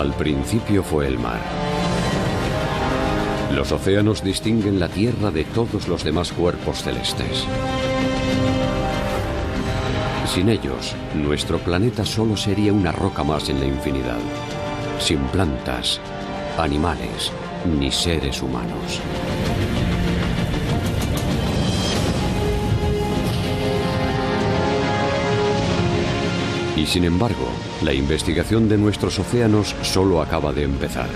Al principio fue el mar. Los océanos distinguen la Tierra de todos los demás cuerpos celestes. Sin ellos, nuestro planeta solo sería una roca más en la infinidad, sin plantas, animales, ni seres humanos. Y sin embargo, la investigación de nuestros océanos solo acaba de empezar.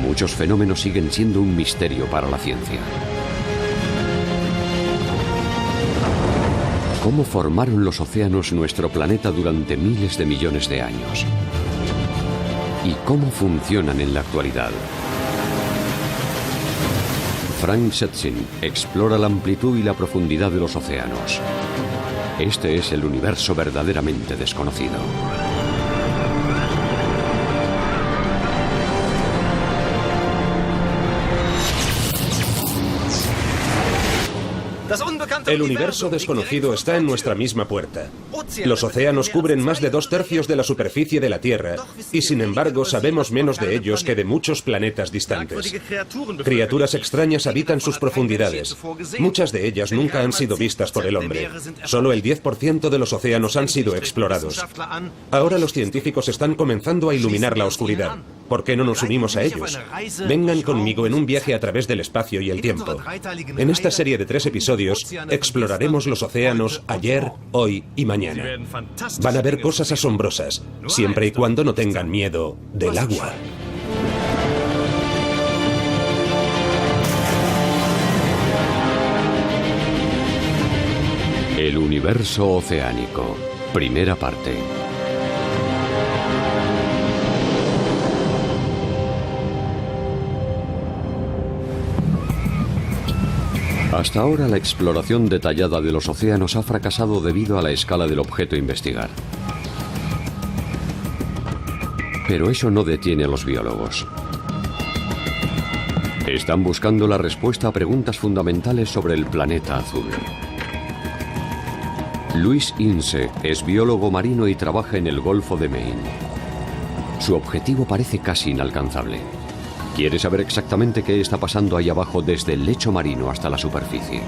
Muchos fenómenos siguen siendo un misterio para la ciencia. ¿Cómo formaron los océanos nuestro planeta durante miles de millones de años? ¿Y cómo funcionan en la actualidad? Frank Setsin explora la amplitud y la profundidad de los océanos. Este es el universo verdaderamente desconocido. El universo desconocido está en nuestra misma puerta. Los océanos cubren más de 2/3 de la superficie de la Tierra y sin embargo sabemos menos de ellos que de muchos planetas distantes. Criaturas extrañas habitan sus profundidades. Muchas de ellas nunca han sido vistas por el hombre. Solo el 10% de los océanos han sido explorados. Ahora los científicos están comenzando a iluminar la oscuridad. ¿Por qué no nos unimos a ellos? Vengan conmigo en un viaje a través del espacio y el tiempo. En esta serie de 3 episodios exploraremos los océanos ayer, hoy y mañana. Van a ver cosas asombrosas, siempre y cuando no tengan miedo del agua. El universo oceánico. Primera parte. Hasta ahora la exploración detallada de los océanos ha fracasado debido a la escala del objeto a investigar. Pero eso no detiene a los biólogos. Están buscando la respuesta a preguntas fundamentales sobre el planeta azul. Louis Ince es biólogo marino y trabaja en el Golfo de Maine. Su objetivo parece casi inalcanzable. Quiere saber exactamente qué está pasando ahí abajo desde el lecho marino hasta la superficie.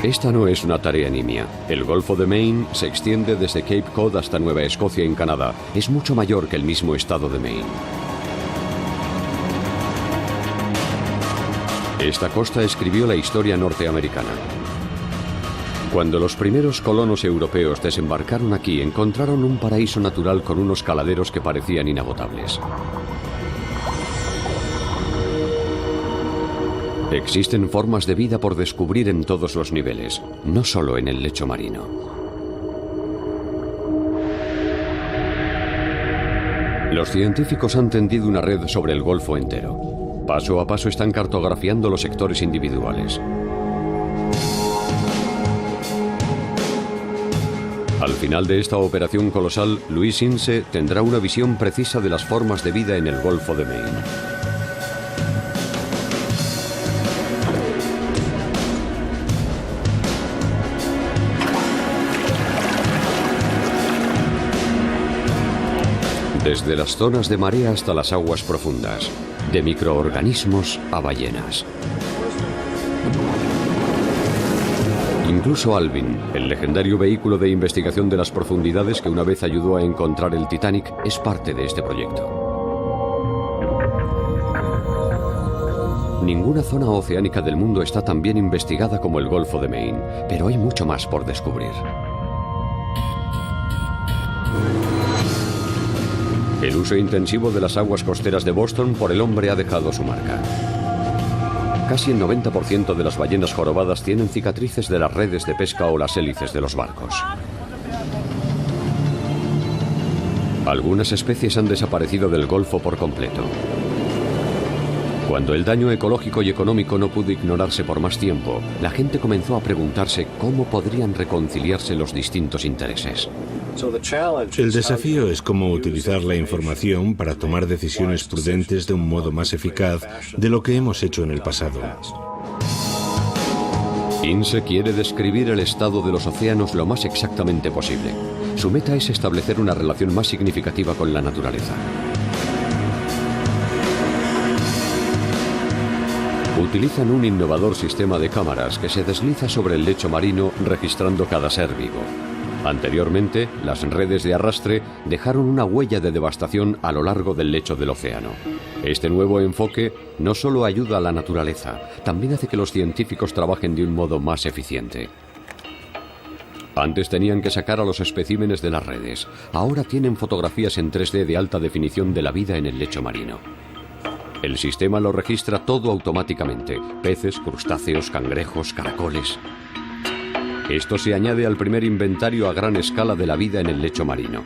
Esta no es una tarea nimia. El Golfo de Maine se extiende desde Cape Cod hasta Nueva Escocia en Canadá. Es mucho mayor que el mismo estado de Maine. Esta costa escribió la historia norteamericana. Cuando los primeros colonos europeos desembarcaron aquí, encontraron un paraíso natural con unos caladeros que parecían inagotables. Existen formas de vida por descubrir en todos los niveles, no solo en el lecho marino. Los científicos han tendido una red sobre el Golfo entero. Paso a paso están cartografiando los sectores individuales. Al final de esta operación colosal, Louis Ince tendrá una visión precisa de las formas de vida en el Golfo de Maine. Desde las zonas de marea hasta las aguas profundas, de microorganismos a ballenas. Incluso Alvin, el legendario vehículo de investigación de las profundidades que una vez ayudó a encontrar el Titanic, es parte de este proyecto. Ninguna zona oceánica del mundo está tan bien investigada como el Golfo de Maine, pero hay mucho más por descubrir. El uso intensivo de las aguas costeras de Boston por el hombre ha dejado su marca. Casi el 90% de las ballenas jorobadas tienen cicatrices de las redes de pesca o las hélices de los barcos. Algunas especies han desaparecido del Golfo por completo. Cuando el daño ecológico y económico no pudo ignorarse por más tiempo, la gente comenzó a preguntarse cómo podrían reconciliarse los distintos intereses. El desafío es cómo utilizar la información para tomar decisiones prudentes de un modo más eficaz de lo que hemos hecho en el pasado. INSE quiere describir el estado de los océanos lo más exactamente posible. Su meta es establecer una relación más significativa con la naturaleza. Utilizan un innovador sistema de cámaras que se desliza sobre el lecho marino registrando cada ser vivo. Anteriormente, las redes de arrastre dejaron una huella de devastación a lo largo del lecho del océano. Este nuevo enfoque no solo ayuda a la naturaleza, también hace que los científicos trabajen de un modo más eficiente. Antes tenían que sacar a los especímenes de las redes. Ahora tienen fotografías en 3D de alta definición de la vida en el lecho marino. El sistema lo registra todo automáticamente: peces, crustáceos, cangrejos, caracoles. Esto se añade al primer inventario a gran escala de la vida en el lecho marino.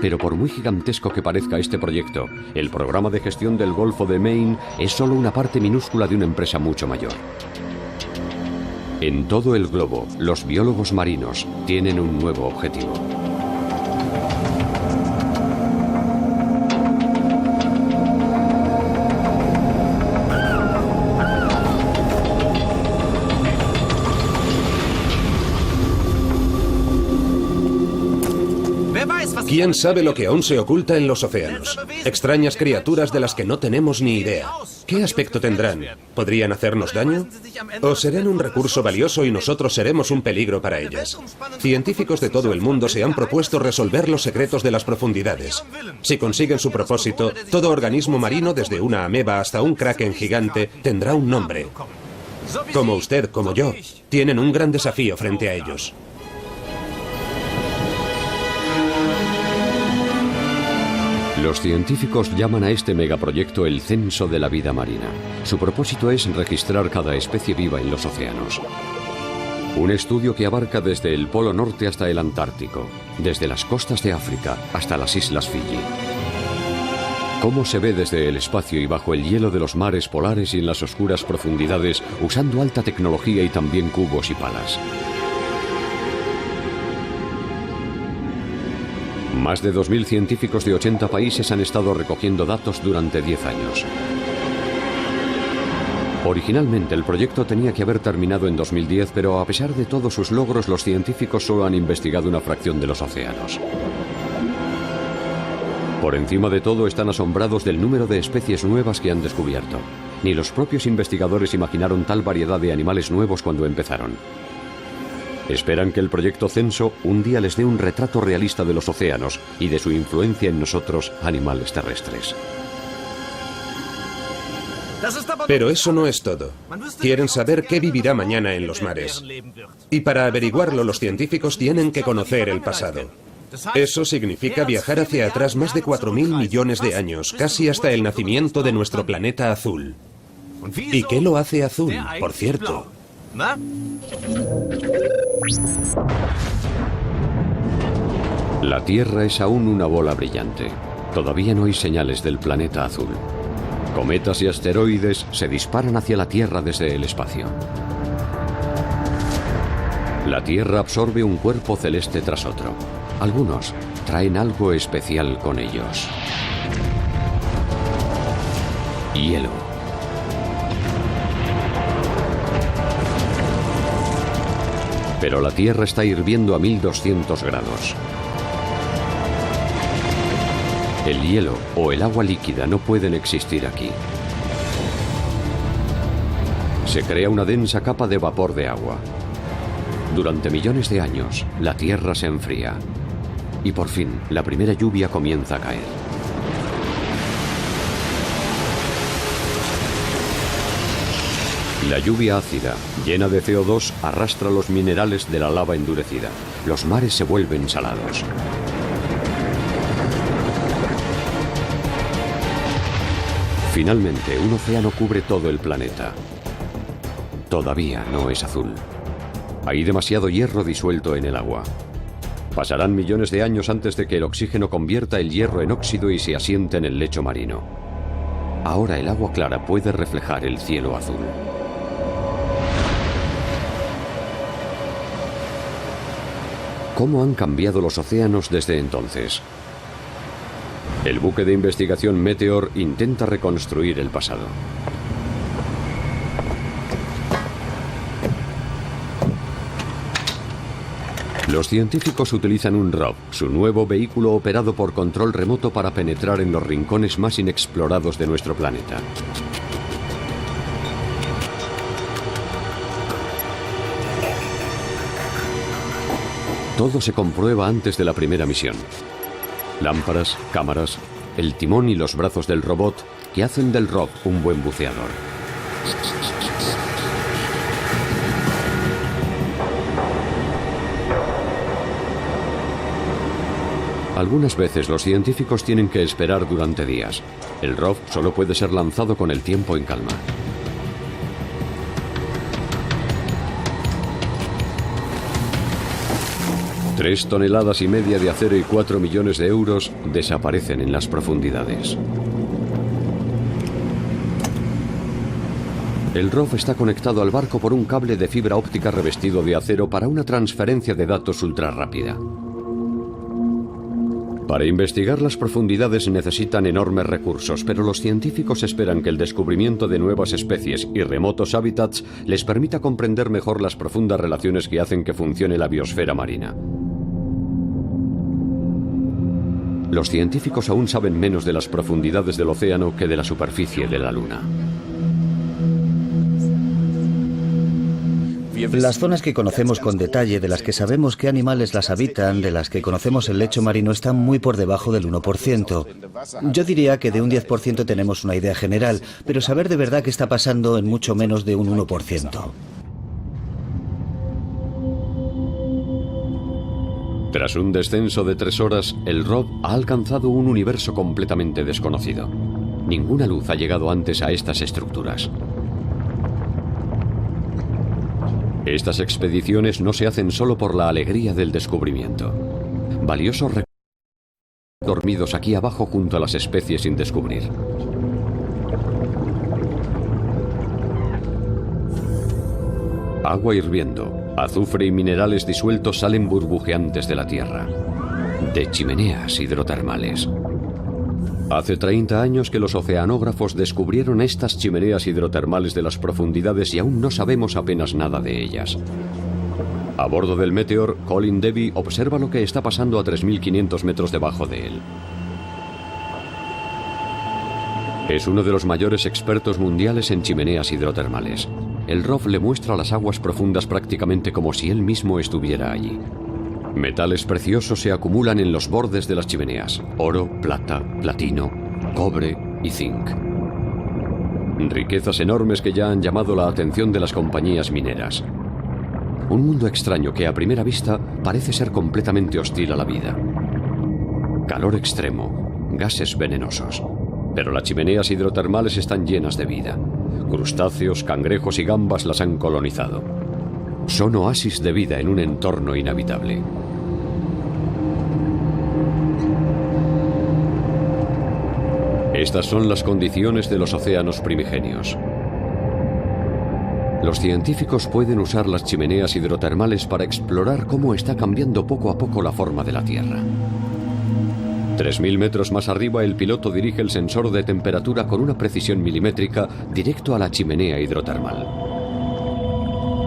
Pero por muy gigantesco que parezca este proyecto, el programa de gestión del Golfo de Maine es solo una parte minúscula de una empresa mucho mayor. En todo el globo, los biólogos marinos tienen un nuevo objetivo. ¿Quién sabe lo que aún se oculta en los océanos? Extrañas criaturas de las que no tenemos ni idea. ¿Qué aspecto tendrán? ¿Podrían hacernos daño? ¿O serán un recurso valioso y nosotros seremos un peligro para ellas? Científicos de todo el mundo se han propuesto resolver los secretos de las profundidades. Si consiguen su propósito, todo organismo marino, desde una ameba hasta un kraken gigante, tendrá un nombre. Como usted, como yo, tienen un gran desafío frente a ellos. Los científicos llaman a este megaproyecto el Censo de la Vida Marina. Su propósito es registrar cada especie viva en los océanos. Un estudio que abarca desde el Polo Norte hasta el Antártico, desde las costas de África hasta las Islas Fiyi. Cómo se ve desde el espacio y bajo el hielo de los mares polares y en las oscuras profundidades, usando alta tecnología y también cubos y palas. Más de 2.000 científicos de 80 países han estado recogiendo datos durante 10 años. Originalmente el proyecto tenía que haber terminado en 2010, pero a pesar de todos sus logros, los científicos solo han investigado una fracción de los océanos. Por encima de todo, están asombrados del número de especies nuevas que han descubierto. Ni los propios investigadores imaginaron tal variedad de animales nuevos cuando empezaron. Esperan que el proyecto Censo un día les dé un retrato realista de los océanos y de su influencia en nosotros, animales terrestres. Pero eso no es todo. Quieren saber qué vivirá mañana en los mares. Y para averiguarlo, los científicos tienen que conocer el pasado. Eso significa viajar hacia atrás más de 4.000 millones de años, casi hasta el nacimiento de nuestro planeta azul. ¿Y qué lo hace azul, por cierto? La Tierra es aún una bola brillante. Todavía no hay señales del planeta azul. Cometas y asteroides se disparan hacia la Tierra desde el espacio. La Tierra absorbe un cuerpo celeste tras otro. Algunos traen algo especial con ellos. Hielo. Pero la Tierra está hirviendo a 1200 grados. El hielo o el agua líquida no pueden existir aquí. Se crea una densa capa de vapor de agua. Durante millones de años, la Tierra se enfría. Y por fin, la primera lluvia comienza a caer. La lluvia ácida, llena de CO2, arrastra los minerales de la lava endurecida. Los mares se vuelven salados. Finalmente, un océano cubre todo el planeta. Todavía no es azul. Hay demasiado hierro disuelto en el agua. Pasarán millones de años antes de que el oxígeno convierta el hierro en óxido y se asiente en el lecho marino. Ahora el agua clara puede reflejar el cielo azul. ¿Cómo han cambiado los océanos desde entonces? El buque de investigación Meteor intenta reconstruir el pasado. Los científicos utilizan un ROV, su nuevo vehículo operado por control remoto para penetrar en los rincones más inexplorados de nuestro planeta. Todo se comprueba antes de la primera misión. Lámparas, cámaras, el timón y los brazos del robot que hacen del ROV un buen buceador. Algunas veces los científicos tienen que esperar durante días. El ROV solo puede ser lanzado con el tiempo en calma. $3,5 toneladas de acero y 4 millones de euros desaparecen en las profundidades. El ROV está conectado al barco por un cable de fibra óptica revestido de acero para una transferencia de datos ultra rápida. Para investigar las profundidades necesitan enormes recursos, pero los científicos esperan que el descubrimiento de nuevas especies y remotos hábitats les permita comprender mejor las profundas relaciones que hacen que funcione la biosfera marina. Los científicos aún saben menos de las profundidades del océano que de la superficie de la Luna. Las zonas que conocemos con detalle, de las que sabemos qué animales las habitan, de las que conocemos el lecho marino, están muy por debajo del 1%. Yo diría que de un 10% tenemos una idea general, pero saber de verdad qué está pasando en mucho menos de un 1%. Tras un descenso de 3 horas, el ROV ha alcanzado un universo completamente desconocido. Ninguna luz ha llegado antes a estas estructuras. Estas expediciones no se hacen solo por la alegría del descubrimiento. Valiosos recursos dormidos aquí abajo junto a las especies sin descubrir. Agua hirviendo, azufre y minerales disueltos salen burbujeantes de la tierra. De chimeneas hidrotermales. Hace 30 años que los oceanógrafos descubrieron estas chimeneas hidrotermales de las profundidades y aún no sabemos apenas nada de ellas. A bordo del Meteor, Colin Debbie observa lo que está pasando a 3.500 metros debajo de él. Es uno de los mayores expertos mundiales en chimeneas hidrotermales. El ROV le muestra las aguas profundas prácticamente como si él mismo estuviera allí. Metales preciosos se acumulan en los bordes de las chimeneas: oro, plata, platino, cobre y zinc. Riquezas enormes que ya han llamado la atención de las compañías mineras. Un mundo extraño que a primera vista parece ser completamente hostil a la vida. Calor extremo, gases venenosos. Pero las chimeneas hidrotermales están llenas de vida. Crustáceos, cangrejos y gambas las han colonizado. Son oasis de vida en un entorno inhabitable. Estas son las condiciones de los océanos primigenios. Los científicos pueden usar las chimeneas hidrotermales para explorar cómo está cambiando poco a poco la forma de la Tierra. 3.000 metros más arriba, el piloto dirige el sensor de temperatura con una precisión milimétrica directo a la chimenea hidrotermal.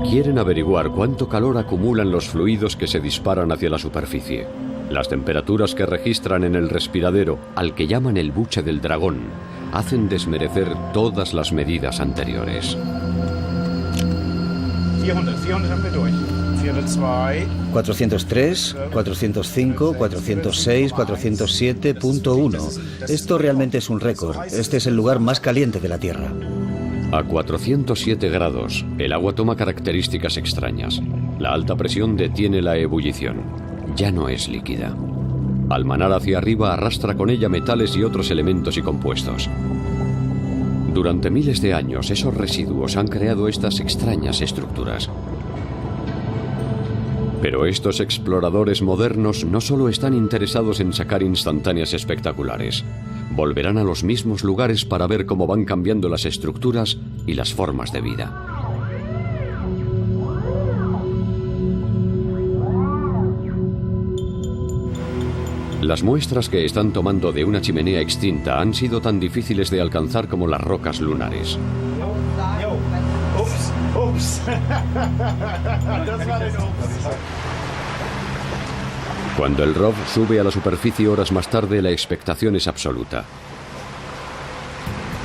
Quieren averiguar cuánto calor acumulan los fluidos que se disparan hacia la superficie. Las temperaturas que registran en el respiradero, al que llaman el buche del dragón, hacen desmerecer todas las medidas anteriores. 403, 405, 406, 407.1. Esto realmente es un récord. Este es el lugar más caliente de la Tierra. A 407 grados, el agua toma características extrañas. La alta presión detiene la ebullición. Ya no es líquida. Al manar hacia arriba arrastra con ella metales y otros elementos y compuestos. Durante miles de años, esos residuos han creado estas extrañas estructuras. Pero estos exploradores modernos no solo están interesados en sacar instantáneas espectaculares. Volverán a los mismos lugares para ver cómo van cambiando las estructuras y las formas de vida. Las muestras que están tomando de una chimenea extinta han sido tan difíciles de alcanzar como las rocas lunares. Cuando el ROV sube a la superficie horas más tarde, la expectación es absoluta.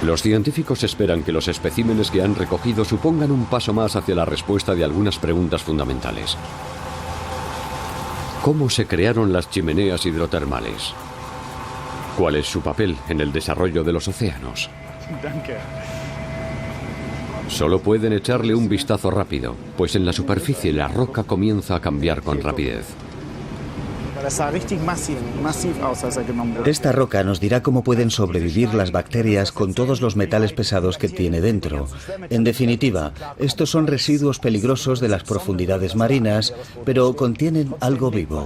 Los científicos esperan que los especímenes que han recogido supongan un paso más hacia la respuesta de algunas preguntas fundamentales. ¿Cómo se crearon las chimeneas hidrotermales? ¿Cuál es su papel en el desarrollo de los océanos? Solo pueden echarle un vistazo rápido, pues en la superficie la roca comienza a cambiar con rapidez. Esta roca nos dirá cómo pueden sobrevivir las bacterias con todos los metales pesados que tiene dentro. En definitiva, estos son residuos peligrosos de las profundidades marinas, pero contienen algo vivo.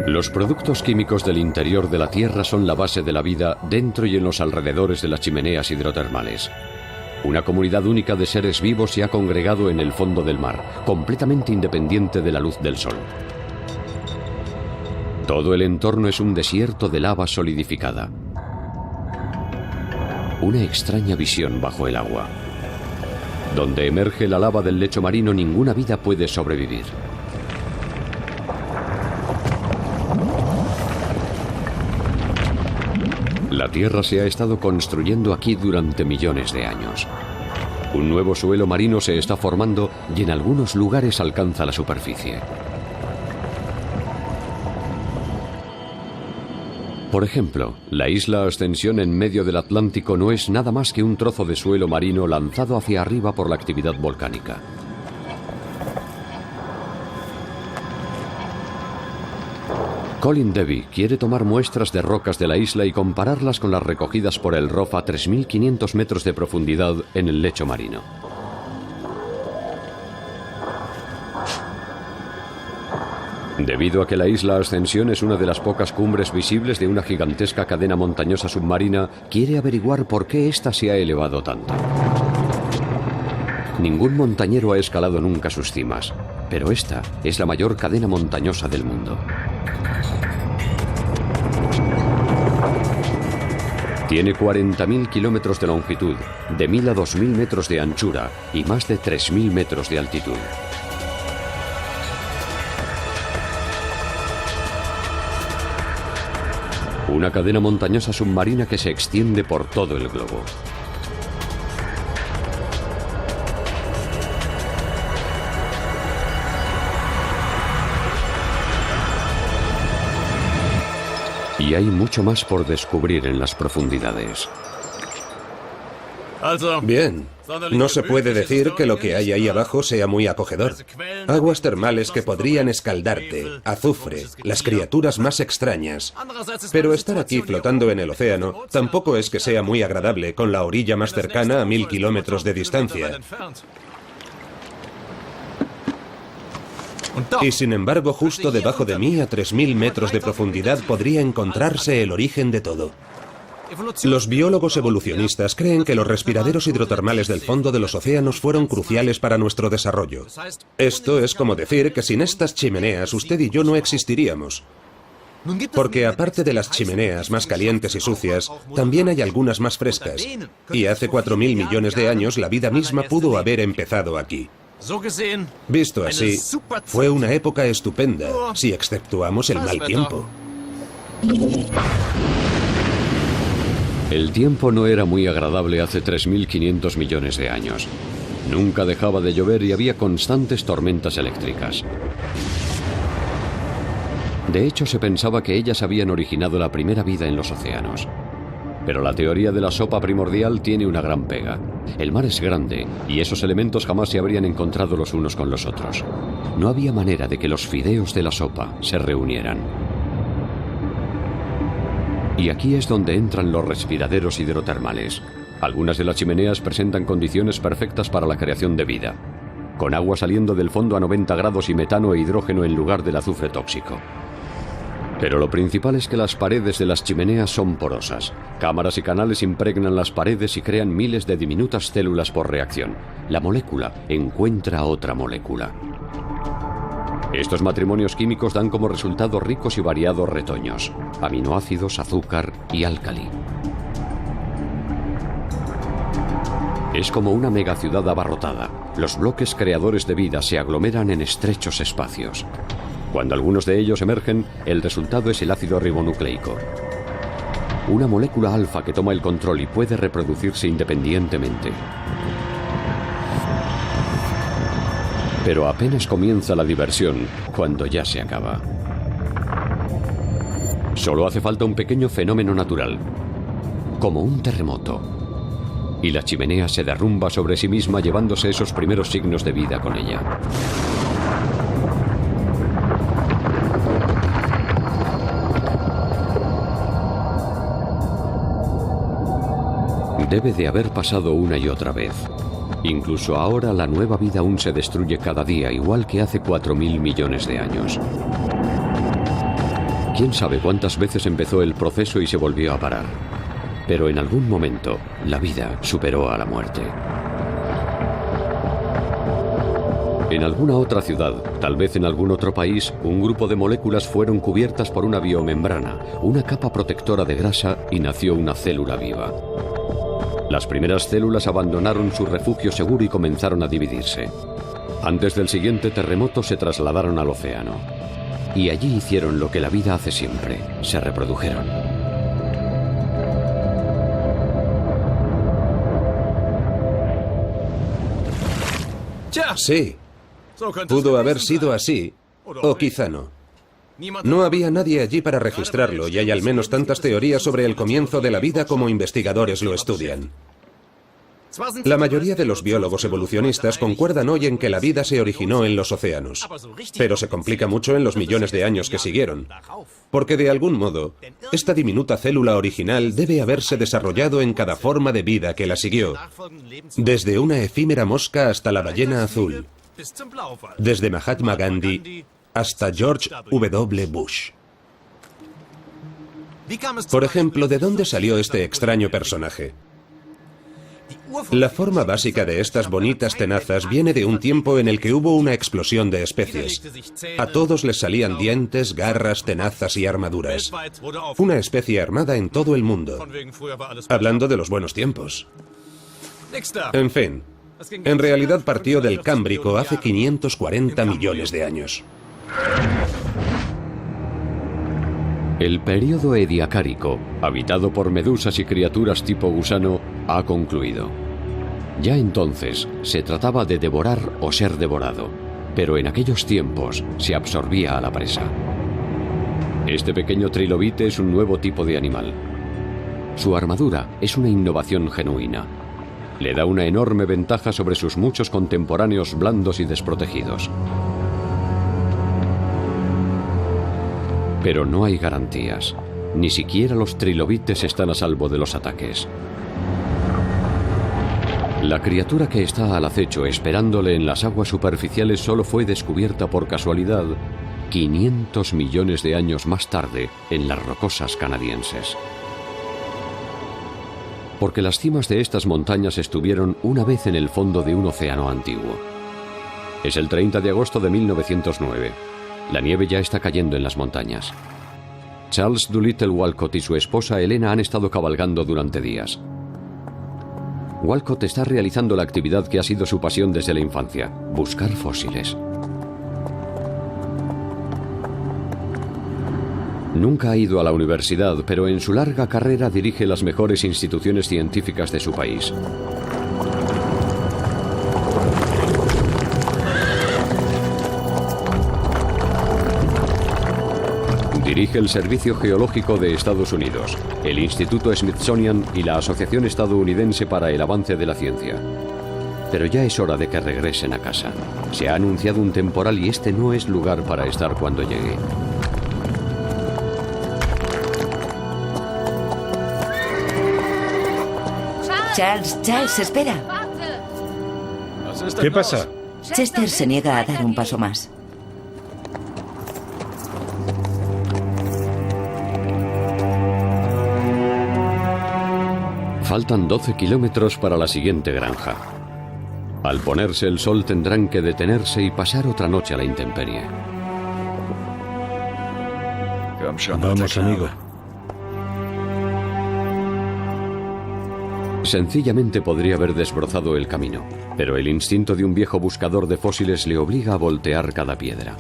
Los productos químicos del interior de la Tierra son la base de la vida dentro y en los alrededores de las chimeneas hidrotermales. Una comunidad única de seres vivos se ha congregado en el fondo del mar, completamente independiente de la luz del sol. Todo el entorno es un desierto de lava solidificada. Una extraña visión bajo el agua. Donde emerge la lava del lecho marino, ninguna vida puede sobrevivir. La Tierra se ha estado construyendo aquí durante millones de años. Un nuevo suelo marino se está formando y en algunos lugares alcanza la superficie. Por ejemplo, la isla Ascensión en medio del Atlántico no es nada más que un trozo de suelo marino lanzado hacia arriba por la actividad volcánica. Colin Debye quiere tomar muestras de rocas de la isla y compararlas con las recogidas por el ROV a 3.500 metros de profundidad en el lecho marino. Debido a que la isla Ascensión es una de las pocas cumbres visibles de una gigantesca cadena montañosa submarina, quiere averiguar por qué ésta se ha elevado tanto. Ningún montañero ha escalado nunca sus cimas, pero esta es la mayor cadena montañosa del mundo. Tiene 40.000 kilómetros de longitud, de 1.000 a 2.000 metros de anchura y más de 3.000 metros de altitud. Una cadena montañosa submarina que se extiende por todo el globo. Y hay mucho más por descubrir en las profundidades. Bien, no se puede decir que lo que hay ahí abajo sea muy acogedor. Aguas termales que podrían escaldarte, azufre, las criaturas más extrañas. Pero estar aquí flotando en el océano tampoco es que sea muy agradable con la orilla más cercana a 1.000 kilómetros de distancia. Y sin embargo, justo debajo de mí, a 3.000 metros de profundidad, podría encontrarse el origen de todo. Los biólogos evolucionistas creen que los respiraderos hidrotermales del fondo de los océanos fueron cruciales para nuestro desarrollo. Esto es como decir que sin estas chimeneas usted y yo no existiríamos. Porque aparte de las chimeneas más calientes y sucias, también hay algunas más frescas. Y hace 4.000 millones de años la vida misma pudo haber empezado aquí. Visto así, fue una época estupenda, si exceptuamos el mal tiempo. El tiempo no era muy agradable hace 3.500 millones de años. Nunca dejaba de llover y había constantes tormentas eléctricas. De hecho, se pensaba que ellas habían originado la primera vida en los océanos. Pero la teoría de la sopa primordial tiene una gran pega. El mar es grande y esos elementos jamás se habrían encontrado los unos con los otros. No había manera de que los fideos de la sopa se reunieran. Y aquí es donde entran los respiraderos hidrotermales. Algunas de las chimeneas presentan condiciones perfectas para la creación de vida, con agua saliendo del fondo a 90 grados y metano e hidrógeno en lugar del azufre tóxico. Pero lo principal es que las paredes de las chimeneas son porosas. Cámaras y canales impregnan las paredes y crean miles de diminutas células por reacción. La molécula encuentra otra molécula. Estos matrimonios químicos dan como resultado ricos y variados retoños: aminoácidos, azúcar y álcali. Es como una megaciudad abarrotada. Los bloques creadores de vida se aglomeran en estrechos espacios. Cuando algunos de ellos emergen, el resultado es el ácido ribonucleico. Una molécula alfa que toma el control y puede reproducirse independientemente. Pero apenas comienza la diversión cuando ya se acaba. Solo hace falta un pequeño fenómeno natural, como un terremoto, y la chimenea se derrumba sobre sí misma llevándose esos primeros signos de vida con ella. Debe de haber pasado una y otra vez. Incluso ahora la nueva vida aún se destruye cada día, igual que hace 4.000 millones de años. ¿Quién sabe cuántas veces empezó el proceso y se volvió a parar? Pero en algún momento, la vida superó a la muerte. En alguna otra ciudad, tal vez en algún otro país, un grupo de moléculas fueron cubiertas por una biomembrana, una capa protectora de grasa, y nació una célula viva. Las primeras células abandonaron su refugio seguro y comenzaron a dividirse. Antes del siguiente terremoto se trasladaron al océano. Y allí hicieron lo que la vida hace siempre, se reprodujeron. Sí, pudo haber sido así, o quizá no. No había nadie allí para registrarlo y hay al menos tantas teorías sobre el comienzo de la vida como investigadores lo estudian. La mayoría de los biólogos evolucionistas concuerdan hoy en que la vida se originó en los océanos, pero se complica mucho en los millones de años que siguieron, porque de algún modo, esta diminuta célula original debe haberse desarrollado en cada forma de vida que la siguió, desde una efímera mosca hasta la ballena azul, desde Mahatma Gandhi hasta George W. Bush. Por ejemplo, ¿de dónde salió este extraño personaje? La forma básica de estas bonitas tenazas viene de un tiempo en el que hubo una explosión de especies. A todos les salían dientes, garras, tenazas y armaduras. Una especie armada en todo el mundo. Hablando de los buenos tiempos. En fin, en realidad partió del Cámbrico hace 540 millones de años. El período ediacárico, habitado por medusas y criaturas tipo gusano, ha concluido. Ya entonces se trataba de devorar o ser devorado, pero en aquellos tiempos se absorbía a la presa. Este pequeño trilobite es un nuevo tipo de animal. Su armadura es una innovación genuina. Le da una enorme ventaja sobre sus muchos contemporáneos blandos y desprotegidos. Pero no hay garantías. Ni siquiera los trilobites están a salvo de los ataques. La criatura que está al acecho esperándole en las aguas superficiales solo fue descubierta por casualidad 500 millones de años más tarde en las rocosas canadienses. Porque las cimas de estas montañas estuvieron una vez en el fondo de un océano antiguo. Es el 30 de agosto de 1909. La nieve ya está cayendo en las montañas. Charles Doolittle Walcott y su esposa Elena han estado cabalgando durante días. Walcott está realizando la actividad que ha sido su pasión desde la infancia: buscar fósiles. Nunca ha ido a la universidad, pero en su larga carrera dirige las mejores instituciones científicas de su país. Dirige el Servicio Geológico de Estados Unidos, el Instituto Smithsonian y la Asociación Estadounidense para el Avance de la Ciencia. Pero ya es hora de que regresen a casa. Se ha anunciado un temporal y este no es lugar para estar cuando llegue. Charles, espera. ¿Qué pasa? Chester se niega a dar un paso más. Faltan 12 kilómetros para la siguiente granja. Al ponerse el sol tendrán que detenerse y pasar otra noche a la intemperie. Vamos, amigo. Sencillamente podría haber desbrozado el camino, pero el instinto de un viejo buscador de fósiles le obliga a voltear cada piedra.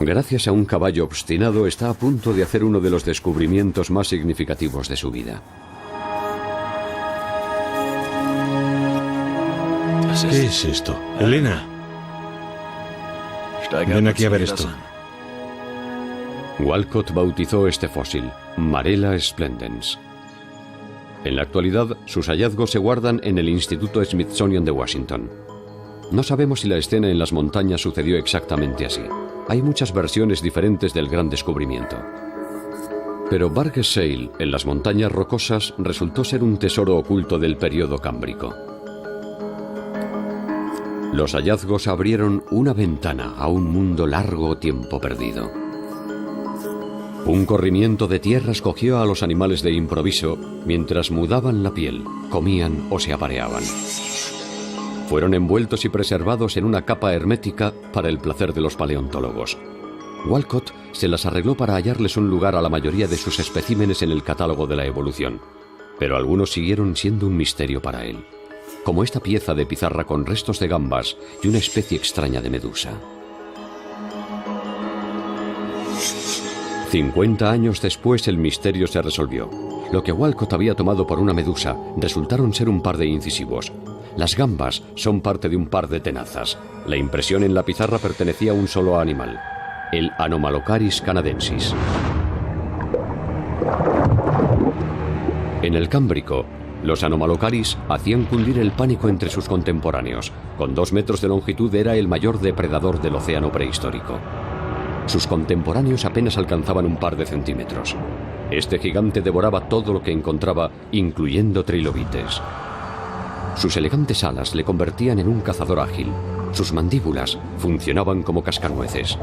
Gracias a un caballo obstinado, está a punto de hacer uno de los descubrimientos más significativos de su vida. ¿Qué es esto? Elena, ven aquí a ver esto. Walcott bautizó este fósil Marella splendens. En la actualidad, sus hallazgos se guardan en el Instituto Smithsonian de Washington. No sabemos si la escena en las montañas sucedió exactamente así. Hay muchas versiones diferentes del gran descubrimiento. Pero Burgess Shale, en las montañas rocosas, resultó ser un tesoro oculto del período cámbrico. Los hallazgos abrieron una ventana a un mundo largo tiempo perdido. Un corrimiento de tierras cogió a los animales de improviso mientras mudaban la piel, comían o se apareaban. Fueron envueltos y preservados en una capa hermética para el placer de los paleontólogos. Walcott se las arregló para hallarles un lugar a la mayoría de sus especímenes en el catálogo de la evolución, pero algunos siguieron siendo un misterio para él, como esta pieza de pizarra con restos de gambas y una especie extraña de medusa. 50 años después el misterio se resolvió. Lo que Walcott había tomado por una medusa resultaron ser un par de incisivos. Las gambas son parte de un par de tenazas. La impresión en la pizarra pertenecía a un solo animal, el Anomalocaris canadensis. En el Cámbrico, los Anomalocaris hacían cundir el pánico entre sus contemporáneos. Con 2 metros de longitud era el mayor depredador del océano prehistórico. Sus contemporáneos apenas alcanzaban un par de centímetros. Este gigante devoraba todo lo que encontraba, incluyendo trilobites. Sus elegantes alas le convertían en un cazador ágil. Sus mandíbulas funcionaban como cascanueces.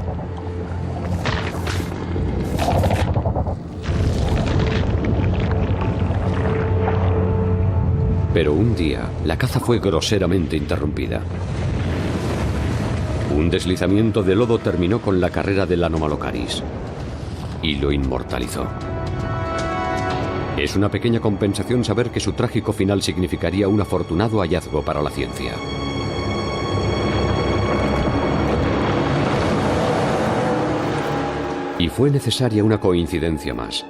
Pero un día, la caza fue groseramente interrumpida. Un deslizamiento de lodo terminó con la carrera del Anomalocaris y lo inmortalizó. Es una pequeña compensación saber que su trágico final significaría un afortunado hallazgo para la ciencia. Y fue necesaria una coincidencia más.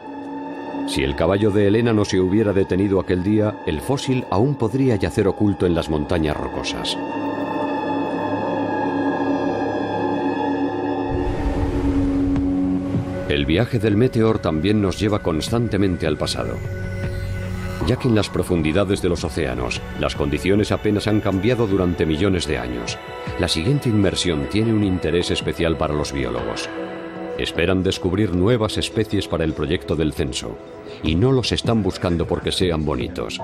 Si el caballo de Elena no se hubiera detenido aquel día, el fósil aún podría yacer oculto en las montañas rocosas. El viaje del Meteor también nos lleva constantemente al pasado, ya que en las profundidades de los océanos, las condiciones apenas han cambiado durante millones de años. La siguiente inmersión tiene un interés especial para los biólogos. Esperan descubrir nuevas especies para el proyecto del censo, y no los están buscando porque sean bonitos.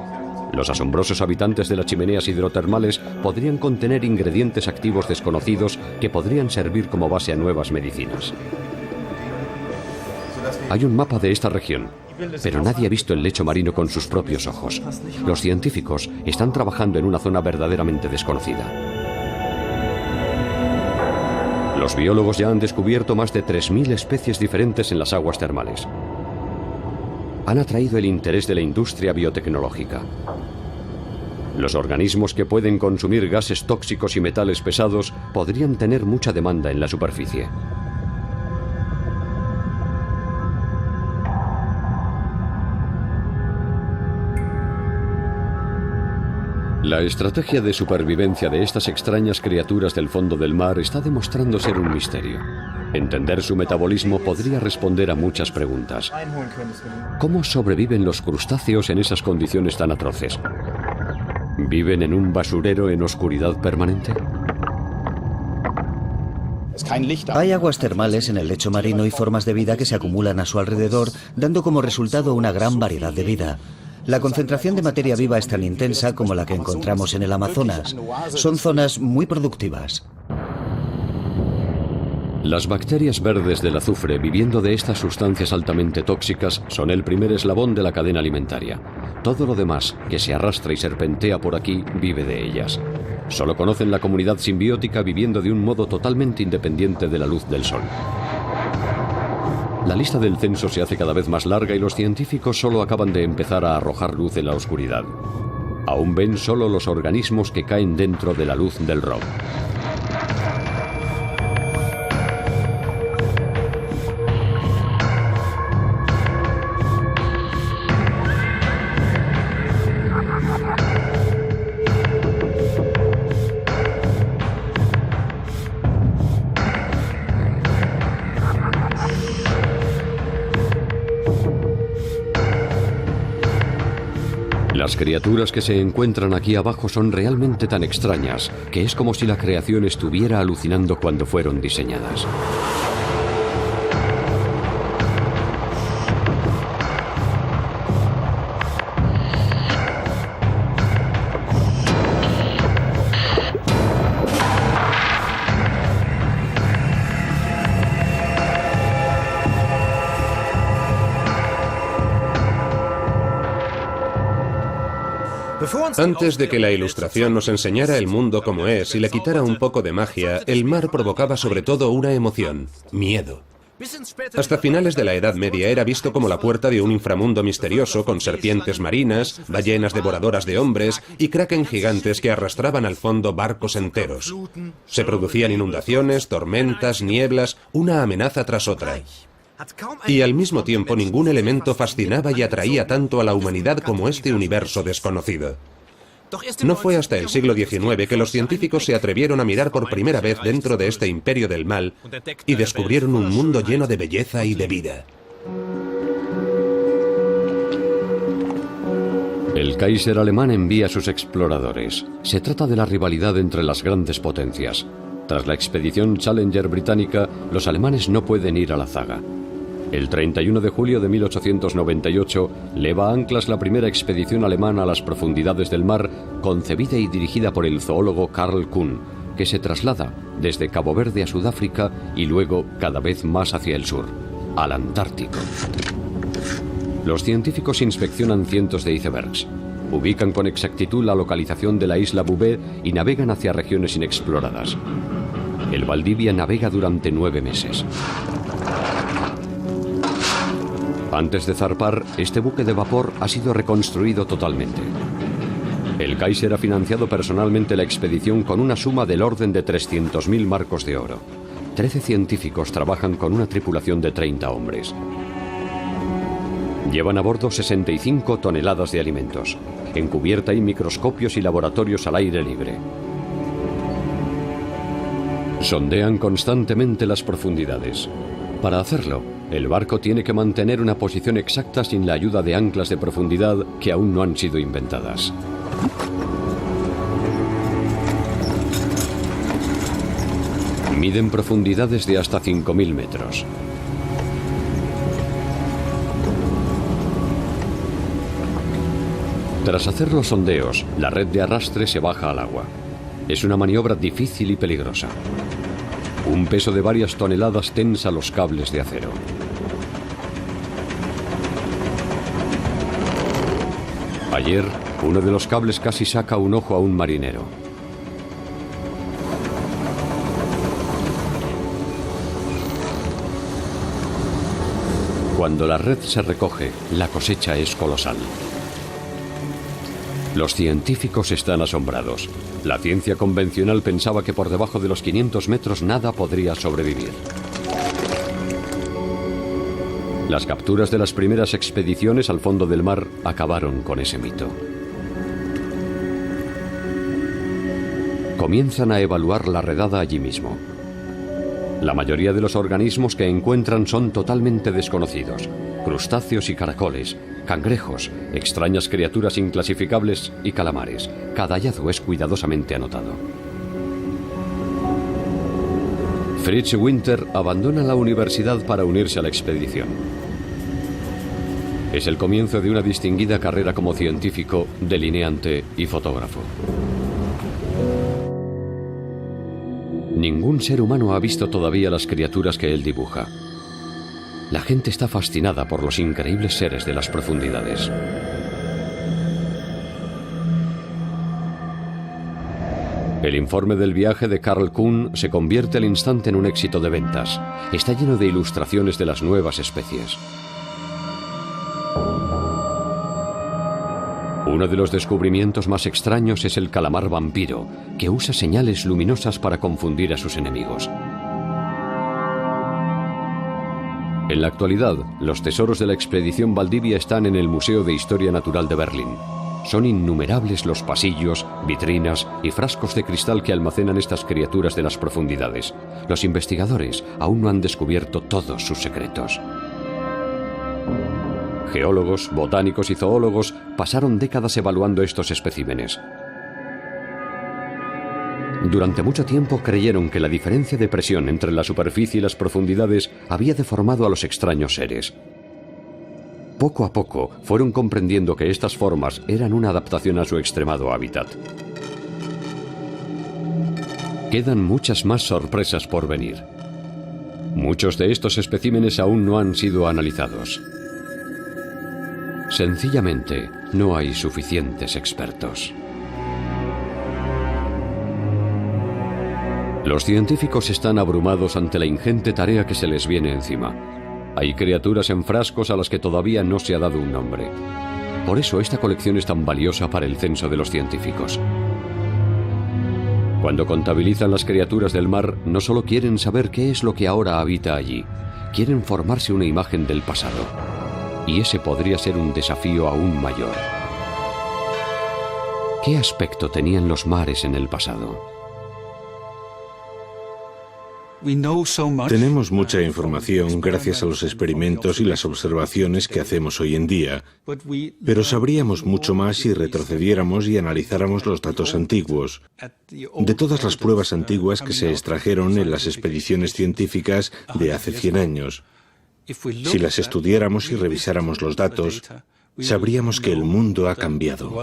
Los asombrosos habitantes de las chimeneas hidrotermales podrían contener ingredientes activos desconocidos que podrían servir como base a nuevas medicinas. Hay un mapa de esta región, pero nadie ha visto el lecho marino con sus propios ojos. Los científicos están trabajando en una zona verdaderamente desconocida. Los biólogos ya han descubierto más de 3.000 especies diferentes en las aguas termales. Han atraído el interés de la industria biotecnológica. Los organismos que pueden consumir gases tóxicos y metales pesados podrían tener mucha demanda en la superficie. La estrategia de supervivencia de estas extrañas criaturas del fondo del mar está demostrando ser un misterio. Entender su metabolismo podría responder a muchas preguntas. ¿Cómo sobreviven los crustáceos en esas condiciones tan atroces? ¿Viven en un basurero en oscuridad permanente? Hay aguas termales en el lecho marino y formas de vida que se acumulan a su alrededor, dando como resultado una gran variedad de vida. La concentración de materia viva es tan intensa como la que encontramos en el Amazonas. Son zonas muy productivas. Las bacterias verdes del azufre, viviendo de estas sustancias altamente tóxicas, son el primer eslabón de la cadena alimentaria. Todo lo demás que se arrastra y serpentea por aquí vive de ellas. Solo conocen la comunidad simbiótica viviendo de un modo totalmente independiente de la luz del sol. La lista del censo se hace cada vez más larga y los científicos solo acaban de empezar a arrojar luz en la oscuridad. Aún ven solo los organismos que caen dentro de la luz del Rob. Las criaturas que se encuentran aquí abajo son realmente tan extrañas que es como si la creación estuviera alucinando cuando fueron diseñadas. Antes de que la ilustración nos enseñara el mundo como es y le quitara un poco de magia, el mar provocaba sobre todo una emoción: miedo. Hasta finales de la Edad Media era visto como la puerta de un inframundo misterioso con serpientes marinas, ballenas devoradoras de hombres y kraken gigantes que arrastraban al fondo barcos enteros. Se producían inundaciones, tormentas, nieblas, una amenaza tras otra. Y al mismo tiempo ningún elemento fascinaba y atraía tanto a la humanidad como este universo desconocido. No fue hasta el siglo XIX que los científicos se atrevieron a mirar por primera vez dentro de este imperio del mal y descubrieron un mundo lleno de belleza y de vida. El Kaiser alemán envía a sus exploradores. Se trata de la rivalidad entre las grandes potencias. Tras la expedición Challenger británica, los alemanes no pueden ir a la zaga. El 31 de julio de 1898 leva anclas la primera expedición alemana a las profundidades del mar, concebida y dirigida por el zoólogo Carl Kuhn, que se traslada desde Cabo Verde a Sudáfrica y luego cada vez más hacia el sur, al Antártico. Los científicos inspeccionan cientos de icebergs, ubican con exactitud la localización de la isla Bouvet y navegan hacia regiones inexploradas. El Valdivia navega durante 9 meses. Antes de zarpar, este buque de vapor ha sido reconstruido totalmente. El Kaiser ha financiado personalmente la expedición con una suma del orden de 300.000 marcos de oro. 13 científicos trabajan con una tripulación de 30 hombres. Llevan a bordo 65 toneladas de alimentos. En cubierta hay microscopios y laboratorios al aire libre. Sondean constantemente las profundidades. Para hacerlo, el barco tiene que mantener una posición exacta sin la ayuda de anclas de profundidad que aún no han sido inventadas. Miden profundidades de hasta 5.000 metros. Tras hacer los sondeos, la red de arrastre se baja al agua. Es una maniobra difícil y peligrosa. Un peso de varias toneladas tensa los cables de acero. Ayer, uno de los cables casi saca un ojo a un marinero. Cuando la red se recoge, la cosecha es colosal. Los científicos están asombrados. La ciencia convencional pensaba que por debajo de los 500 metros nada podría sobrevivir. Las capturas de las primeras expediciones al fondo del mar acabaron con ese mito. Comienzan a evaluar la redada allí mismo. La mayoría de los organismos que encuentran son totalmente desconocidos. Crustáceos y caracoles, cangrejos, extrañas criaturas inclasificables y calamares. Cada hallazgo es cuidadosamente anotado. Fritz Winter abandona la universidad para unirse a la expedición. Es el comienzo de una distinguida carrera como científico, delineante y fotógrafo. Ningún ser humano ha visto todavía las criaturas que él dibuja. La gente está fascinada por los increíbles seres de las profundidades. El informe del viaje de Carl Kuhn se convierte al instante en un éxito de ventas. Está lleno de ilustraciones de las nuevas especies. Uno de los descubrimientos más extraños es el calamar vampiro, que usa señales luminosas para confundir a sus enemigos. En la actualidad, los tesoros de la expedición Valdivia están en el Museo de Historia Natural de Berlín. Son innumerables los pasillos, vitrinas y frascos de cristal que almacenan estas criaturas de las profundidades. Los investigadores aún no han descubierto todos sus secretos. Geólogos, botánicos y zoólogos pasaron décadas evaluando estos especímenes. Durante mucho tiempo creyeron que la diferencia de presión entre la superficie y las profundidades había deformado a los extraños seres. Poco a poco fueron comprendiendo que estas formas eran una adaptación a su extremado hábitat. Quedan muchas más sorpresas por venir. Muchos de estos especímenes aún no han sido analizados. Sencillamente, no hay suficientes expertos. Los científicos están abrumados ante la ingente tarea que se les viene encima. Hay criaturas en frascos a las que todavía no se ha dado un nombre. Por eso esta colección es tan valiosa para el censo de los científicos. Cuando contabilizan las criaturas del mar, no solo quieren saber qué es lo que ahora habita allí, quieren formarse una imagen del pasado. Y ese podría ser un desafío aún mayor. ¿Qué aspecto tenían los mares en el pasado? Tenemos mucha información gracias a los experimentos y las observaciones que hacemos hoy en día, pero sabríamos mucho más si retrocediéramos y analizáramos los datos antiguos, de todas las pruebas antiguas que se extrajeron en las expediciones científicas de hace 100 años. Si las estudiáramos y revisáramos los datos, sabríamos que el mundo ha cambiado.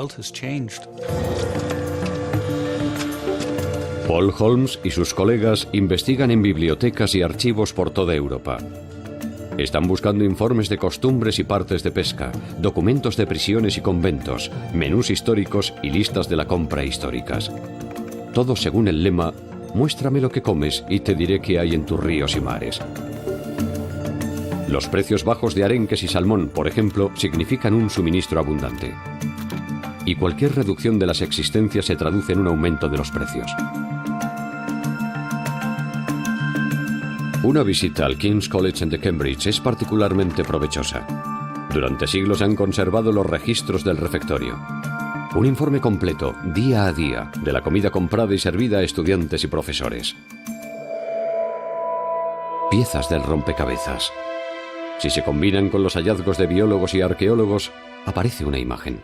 Paul Holmes y sus colegas investigan en bibliotecas y archivos por toda Europa. Están buscando informes de costumbres y partes de pesca, documentos de prisiones y conventos, menús históricos y listas de la compra históricas. Todo según el lema: muéstrame lo que comes y te diré qué hay en tus ríos y mares. Los precios bajos de arenques y salmón, por ejemplo, significan un suministro abundante. Y cualquier reducción de las existencias se traduce en un aumento de los precios. Una visita al King's College de Cambridge es particularmente provechosa. Durante siglos han conservado los registros del refectorio. Un informe completo, día a día, de la comida comprada y servida a estudiantes y profesores. Piezas del rompecabezas. Si se combinan con los hallazgos de biólogos y arqueólogos, aparece una imagen.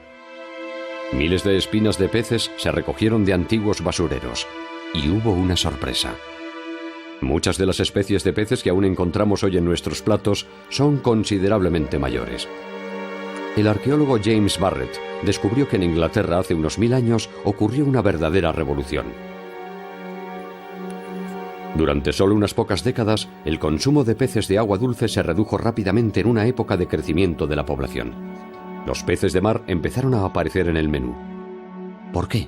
Miles de espinas de peces se recogieron de antiguos basureros. Y hubo una sorpresa. Muchas de las especies de peces que aún encontramos hoy en nuestros platos son considerablemente mayores. El arqueólogo James Barrett descubrió que en Inglaterra hace unos 1000 años ocurrió una verdadera revolución. Durante solo unas pocas décadas, el consumo de peces de agua dulce se redujo rápidamente en una época de crecimiento de la población. Los peces de mar empezaron a aparecer en el menú. ¿Por qué?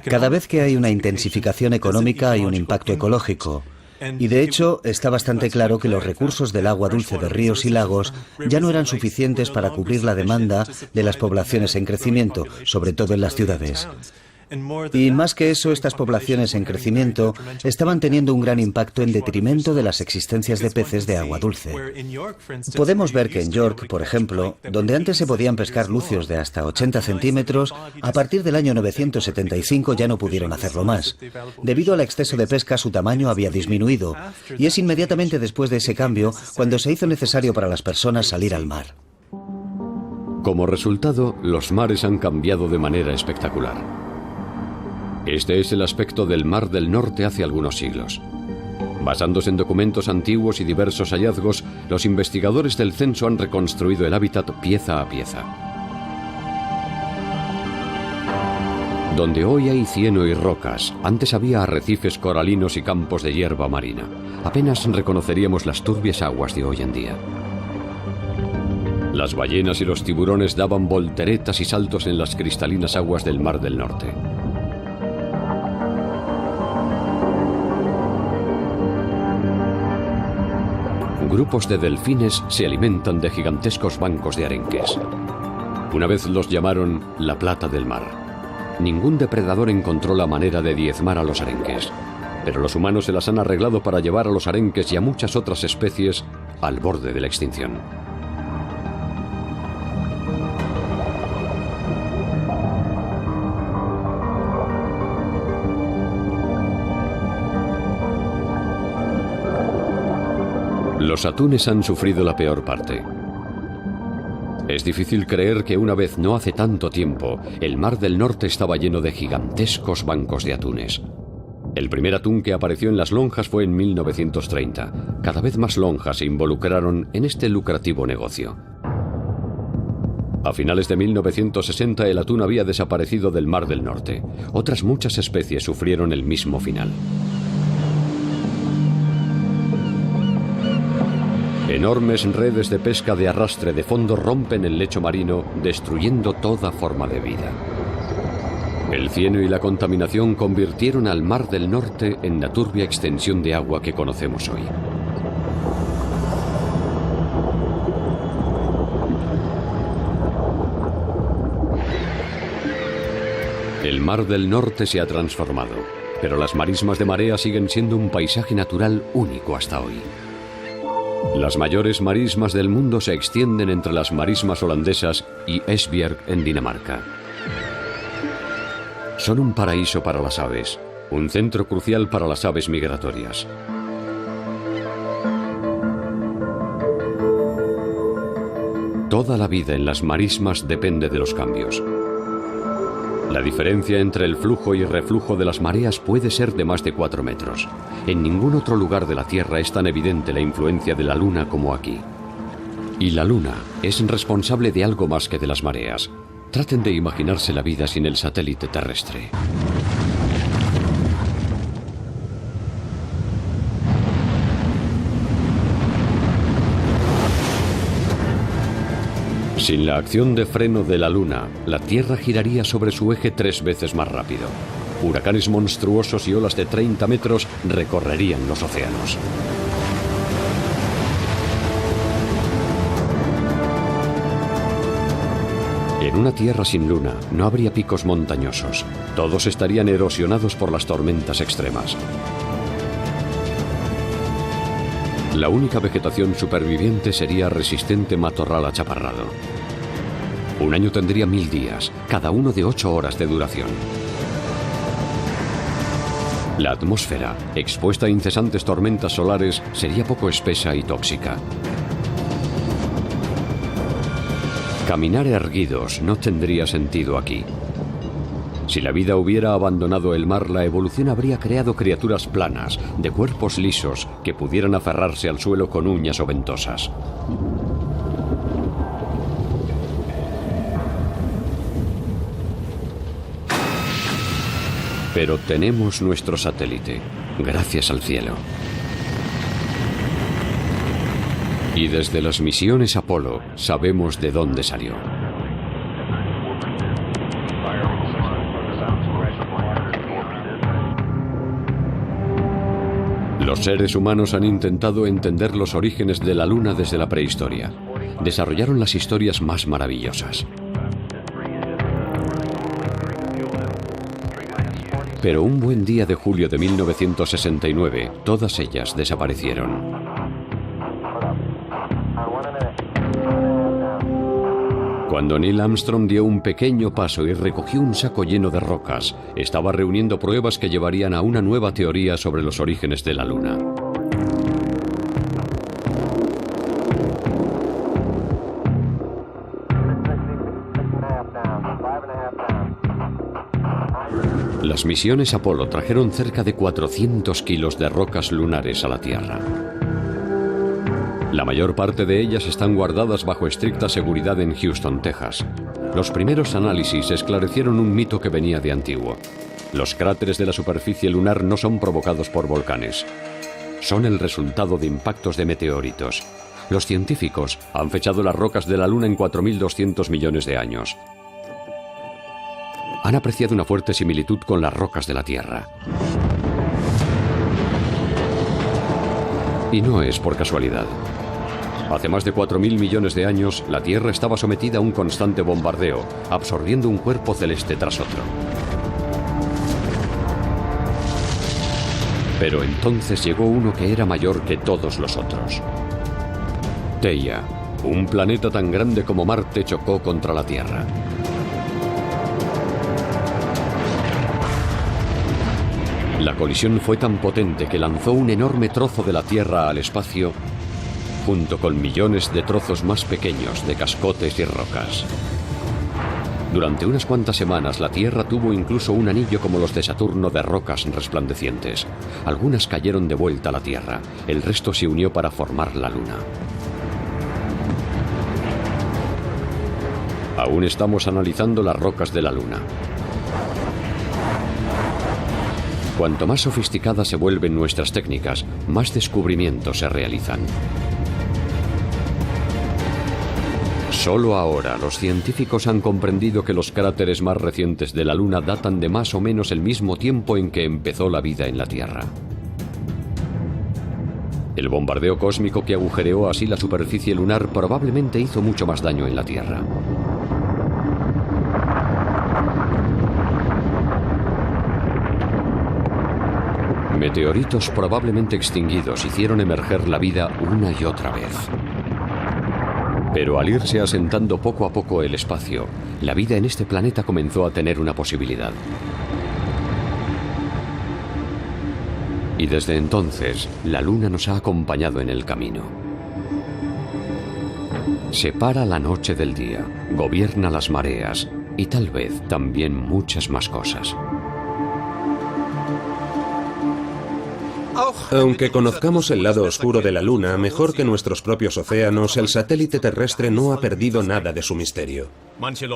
Cada vez que hay una intensificación económica hay un impacto ecológico. Y de hecho está bastante claro que los recursos del agua dulce de ríos y lagos ya no eran suficientes para cubrir la demanda de las poblaciones en crecimiento, sobre todo en las ciudades. Y más que eso, estas poblaciones en crecimiento estaban teniendo un gran impacto en detrimento de las existencias de peces de agua dulce. Podemos ver que en York, por ejemplo, donde antes se podían pescar lucios de hasta 80 centímetros, a partir del año 975 ya no pudieron hacerlo más. Debido al exceso de pesca, su tamaño había disminuido, y es inmediatamente después de ese cambio cuando se hizo necesario para las personas salir al mar. Como resultado, los mares han cambiado de manera espectacular. Este es el aspecto del Mar del Norte hace algunos siglos. Basándose en documentos antiguos y diversos hallazgos, los investigadores del censo han reconstruido el hábitat pieza a pieza. Donde hoy hay cieno y rocas, antes había arrecifes coralinos y campos de hierba marina. Apenas reconoceríamos las turbias aguas de hoy en día. Las ballenas y los tiburones daban volteretas y saltos en las cristalinas aguas del Mar del Norte. grupos de delfines se alimentan de gigantescos bancos de arenques. Una vez los llamaron la plata del mar. Ningún depredador encontró la manera de diezmar a los arenques, pero los humanos se las han arreglado para llevar a los arenques y a muchas otras especies al borde de la extinción. Los atunes han sufrido la peor parte. Es difícil creer que una vez no hace tanto tiempo, el Mar del Norte estaba lleno de gigantescos bancos de atunes. El primer atún que apareció en las lonjas fue en 1930. Cada vez más lonjas se involucraron en este lucrativo negocio. A finales de 1960 el atún había desaparecido del Mar del Norte. Otras muchas especies sufrieron el mismo final. Enormes redes de pesca de arrastre de fondo rompen el lecho marino, destruyendo toda forma de vida. El cieno y la contaminación convirtieron al Mar del Norte en la turbia extensión de agua que conocemos hoy. El Mar del Norte se ha transformado, pero las marismas de marea siguen siendo un paisaje natural único hasta hoy. Las mayores marismas del mundo se extienden entre las marismas holandesas y Esbjerg en Dinamarca. Son un paraíso para las aves, un centro crucial para las aves migratorias. Toda la vida en las marismas depende de los cambios. La diferencia entre el flujo y reflujo de las mareas puede ser de más de 4 metros. En ningún otro lugar de la Tierra es tan evidente la influencia de la Luna como aquí. Y la Luna es responsable de algo más que de las mareas. Traten de imaginarse la vida sin el satélite terrestre. Sin la acción de freno de la Luna, la Tierra giraría sobre su eje 3 veces más rápido. Huracanes monstruosos y olas de 30 metros recorrerían los océanos. En una Tierra sin Luna no habría picos montañosos. Todos estarían erosionados por las tormentas extremas. La única vegetación superviviente sería resistente matorral achaparrado. Un año tendría 1000 días, cada uno de 8 horas de duración. La atmósfera, expuesta a incesantes tormentas solares, sería poco espesa y tóxica. Caminar erguidos no tendría sentido aquí. Si la vida hubiera abandonado el mar, la evolución habría creado criaturas planas, de cuerpos lisos, que pudieran aferrarse al suelo con uñas o ventosas. Pero tenemos nuestro satélite, gracias al cielo. Y desde las misiones Apolo sabemos de dónde salió. Los seres humanos han intentado entender los orígenes de la Luna desde la prehistoria. Desarrollaron las historias más maravillosas. Pero un buen día de julio de 1969, todas ellas desaparecieron. Cuando Neil Armstrong dio un pequeño paso y recogió un saco lleno de rocas, estaba reuniendo pruebas que llevarían a una nueva teoría sobre los orígenes de la Luna. Las misiones Apolo trajeron cerca de 400 kilos de rocas lunares a la Tierra. La mayor parte de ellas están guardadas bajo estricta seguridad en Houston, Texas. Los primeros análisis esclarecieron un mito que venía de antiguo. Los cráteres de la superficie lunar no son provocados por volcanes. Son el resultado de impactos de meteoritos. Los científicos han fechado las rocas de la Luna en 4.200 millones de años. Han apreciado una fuerte similitud con las rocas de la Tierra. Y no es por casualidad. Hace más de 4.000 millones de años, la Tierra estaba sometida a un constante bombardeo, absorbiendo un cuerpo celeste tras otro. Pero entonces llegó uno que era mayor que todos los otros. Theia, un planeta tan grande como Marte, chocó contra la Tierra. La colisión fue tan potente que lanzó un enorme trozo de la Tierra al espacio, junto con millones de trozos más pequeños de cascotes y rocas. Durante unas cuantas semanas, la Tierra tuvo incluso un anillo como los de Saturno de rocas resplandecientes. Algunas cayeron de vuelta a la Tierra, el resto se unió para formar la Luna. Aún estamos analizando las rocas de la Luna. Cuanto más sofisticadas se vuelven nuestras técnicas, más descubrimientos se realizan. Solo ahora los científicos han comprendido que los cráteres más recientes de la Luna datan de más o menos el mismo tiempo en que empezó la vida en la Tierra. El bombardeo cósmico que agujereó así la superficie lunar probablemente hizo mucho más daño en la Tierra. Meteoritos probablemente extinguidos hicieron emerger la vida una y otra vez. Pero al irse asentando poco a poco el espacio, la vida en este planeta comenzó a tener una posibilidad. Y desde entonces, la Luna nos ha acompañado en el camino. Separa la noche del día, gobierna las mareas y tal vez también muchas más cosas. Aunque conozcamos el lado oscuro de la Luna mejor que nuestros propios océanos, el satélite terrestre no ha perdido nada de su misterio.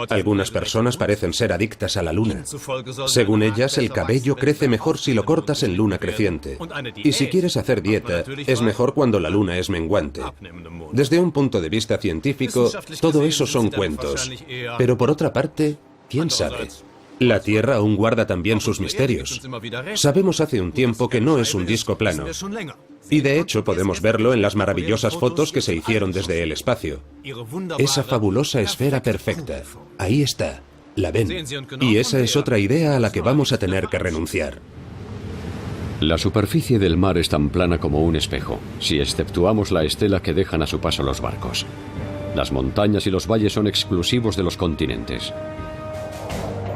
Algunas personas parecen ser adictas a la Luna. Según ellas, el cabello crece mejor si lo cortas en luna creciente. Y si quieres hacer dieta, es mejor cuando la Luna es menguante. Desde un punto de vista científico, todo eso son cuentos. Pero por otra parte, ¿quién sabe? La Tierra aún guarda también sus misterios. Sabemos hace un tiempo que no es un disco plano. Y de hecho podemos verlo en las maravillosas fotos que se hicieron desde el espacio. Esa fabulosa esfera perfecta. Ahí está. La ven. Y esa es otra idea a la que vamos a tener que renunciar. La superficie del mar es tan plana como un espejo, si exceptuamos la estela que dejan a su paso los barcos. Las montañas y los valles son exclusivos de los continentes.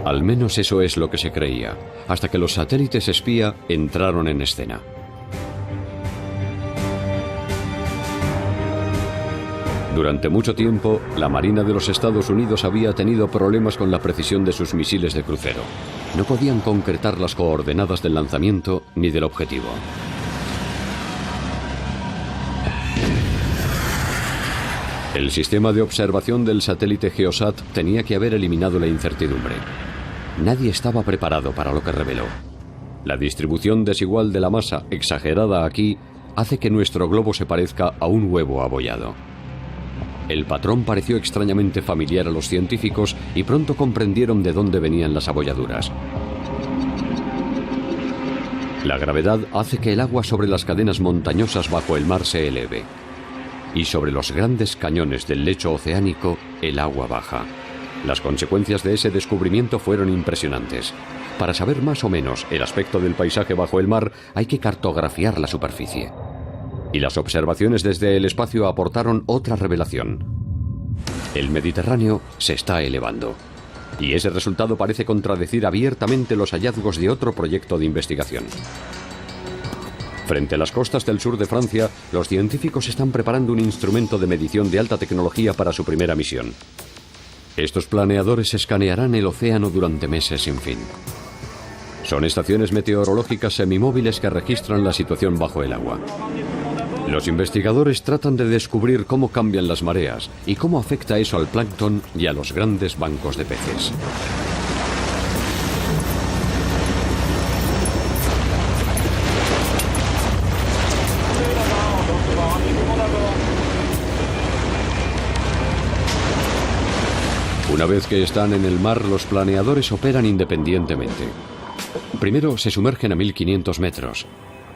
Al menos eso es lo que se creía, hasta que los satélites espía entraron en escena. Durante mucho tiempo, la Marina de los Estados Unidos había tenido problemas con la precisión de sus misiles de crucero. No podían concretar las coordenadas del lanzamiento ni del objetivo. El sistema de observación del satélite Geosat tenía que haber eliminado la incertidumbre. Nadie estaba preparado para lo que reveló. La distribución desigual de la masa, exagerada aquí, hace que nuestro globo se parezca a un huevo abollado. El patrón pareció extrañamente familiar a los científicos y pronto comprendieron de dónde venían las abolladuras. La gravedad hace que el agua sobre las cadenas montañosas bajo el mar se eleve. Y sobre los grandes cañones del lecho oceánico, el agua baja. Las consecuencias de ese descubrimiento fueron impresionantes. Para saber más o menos el aspecto del paisaje bajo el mar, hay que cartografiar la superficie. Y las observaciones desde el espacio aportaron otra revelación. El Mediterráneo se está elevando. Y ese resultado parece contradecir abiertamente los hallazgos de otro proyecto de investigación. Frente a las costas del sur de Francia, los científicos están preparando un instrumento de medición de alta tecnología para su primera misión. Estos planeadores escanearán el océano durante meses sin fin. Son estaciones meteorológicas semimóviles que registran la situación bajo el agua. Los investigadores tratan de descubrir cómo cambian las mareas y cómo afecta eso al plancton y a los grandes bancos de peces. Una vez que están en el mar, los planeadores operan independientemente. Primero se sumergen a 1500 metros.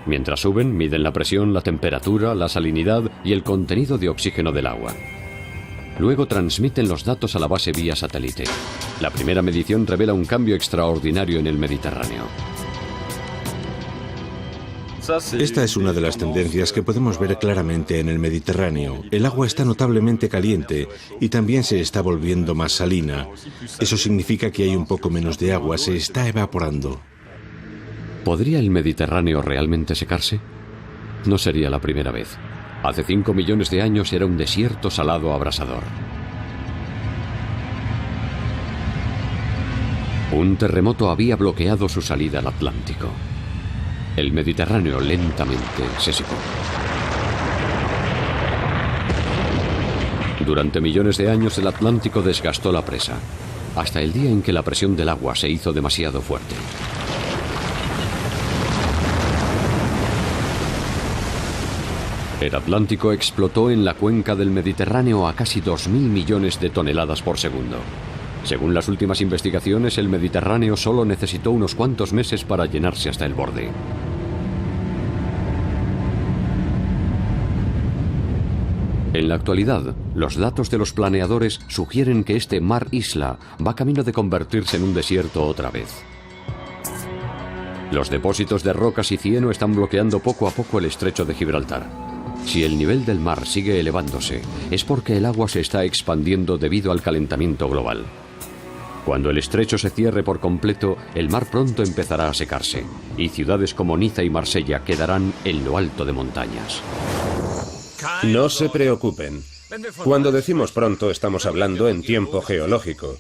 Mientras suben, miden la presión, la temperatura, la salinidad y el contenido de oxígeno del agua. Luego transmiten los datos a la base vía satélite. La primera medición revela un cambio extraordinario en el Mediterráneo. Esta es una de las tendencias que podemos ver claramente en el Mediterráneo. El agua está notablemente caliente y también se está volviendo más salina. Eso significa que hay un poco menos de agua, se está evaporando. ¿Podría el Mediterráneo realmente secarse? No sería la primera vez. Hace 5 millones de años era un desierto salado abrasador. Un terremoto había bloqueado su salida al Atlántico. El Mediterráneo lentamente se secó. Durante millones de años el Atlántico desgastó la presa, hasta el día en que la presión del agua se hizo demasiado fuerte. El Atlántico explotó en la cuenca del Mediterráneo a casi 2.000 millones de toneladas por segundo. Según las últimas investigaciones, el Mediterráneo solo necesitó unos cuantos meses para llenarse hasta el borde. En la actualidad, los datos de los planeadores sugieren que este mar-isla va camino de convertirse en un desierto otra vez. Los depósitos de rocas y cieno están bloqueando poco a poco el estrecho de Gibraltar. Si el nivel del mar sigue elevándose, es porque el agua se está expandiendo debido al calentamiento global. Cuando el estrecho se cierre por completo, el mar pronto empezará a secarse, y ciudades como Niza y Marsella quedarán en lo alto de montañas. No se preocupen. Cuando decimos pronto, estamos hablando en tiempo geológico.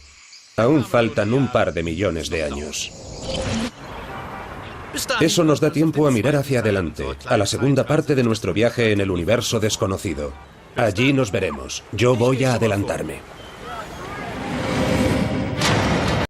Aún faltan un par de millones de años. Eso nos da tiempo a mirar hacia adelante, a la segunda parte de nuestro viaje en el universo desconocido. Allí nos veremos. Yo voy a adelantarme.